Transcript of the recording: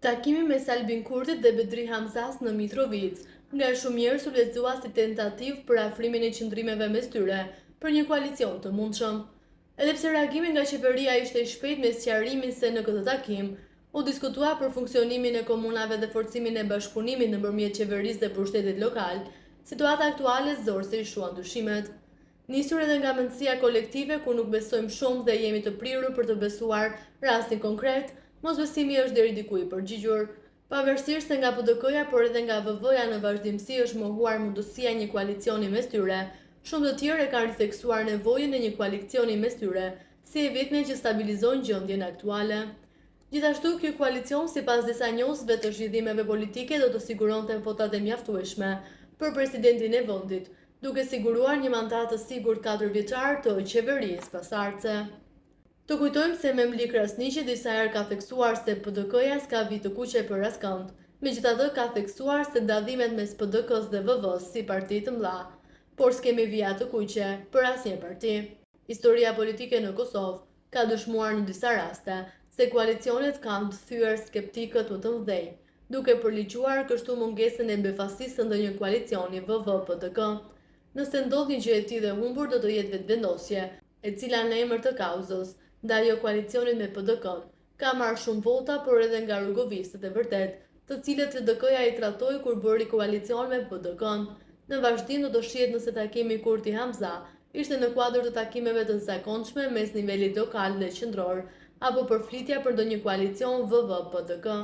Takimi me Albin Kurtit dhe Bedri Hamzas në Mitrovic, nga shumë njerëz u lexua si tentativë për afrimin e qëndrimeve mes tyre për një koalicion të mundshëm. Edhe pse reagimi nga qeveria ishte i shpejtë me sqarimin se në këtë takim u diskutua për funksionimin e komunave dhe forcimin e bashkëpunimit nëpërmjet qeverisë dhe pushtetit lokal, situata aktuale zorse i shuan dyshimet. Nisur edhe nga mendësia kolektive ku nuk besojmë shumë dhe jemi të prirur për të besuar rastin konkret, mosbesimi është deri diku i përgjigjur. Pavarësisht se nga PDK-ja, por edhe nga VV-ja në vazhdimsi është mohuar mundësia e një koalicioni mes tyre, shumë të tjerë e kanë ritheksuar nevojën e një koalicioni mes tyre, si e vetme që stabilizojnë gjendjen aktuale. Gjithashtu, ky koalicion, sipas disa njohësve të zhvillimeve politike, do të siguronte votat e mjaftueshme për presidentin e vendit, duke siguruar një mandat të sigurt 4 vjeçar të qeverisë pasardhëse. Të kujtojmë se Memli Krasniqi disa herë ka theksuar se PDK-ja s'ka vit të kuqe për askënd, megjithatë ka theksuar se dallimet mes PDK-s dhe VV-s si parti të mëdha, por s'kemi vija të kuqe për asnjë parti. Historia politike në Kosovë ka dëshmuar në disa raste se koalicionet kanë të thyer skeptikët më të mëdhenj, duke përligjuar kështu mungesën e befasisë së ndonjë koalicioni VV-PDK. Nëse ndodh një gjë e tillë e humbur, do të jetë vetëvendosje, e cila në emër të kauzës ndaj koalicionit me PDK-n ka marrë shumë vota, por edhe nga rrugovistët e vërtet, të cilët LDK-ja i tradhtoi kur bëri koalicion me PDK-n. Në vazhdim do të shihet nëse takimi Kurti Hamza ishte në kuadër të takimeve të zakonshme mes nivelit lokal dhe qendror, apo përflitja për ndonjë koalicion VV-PDK.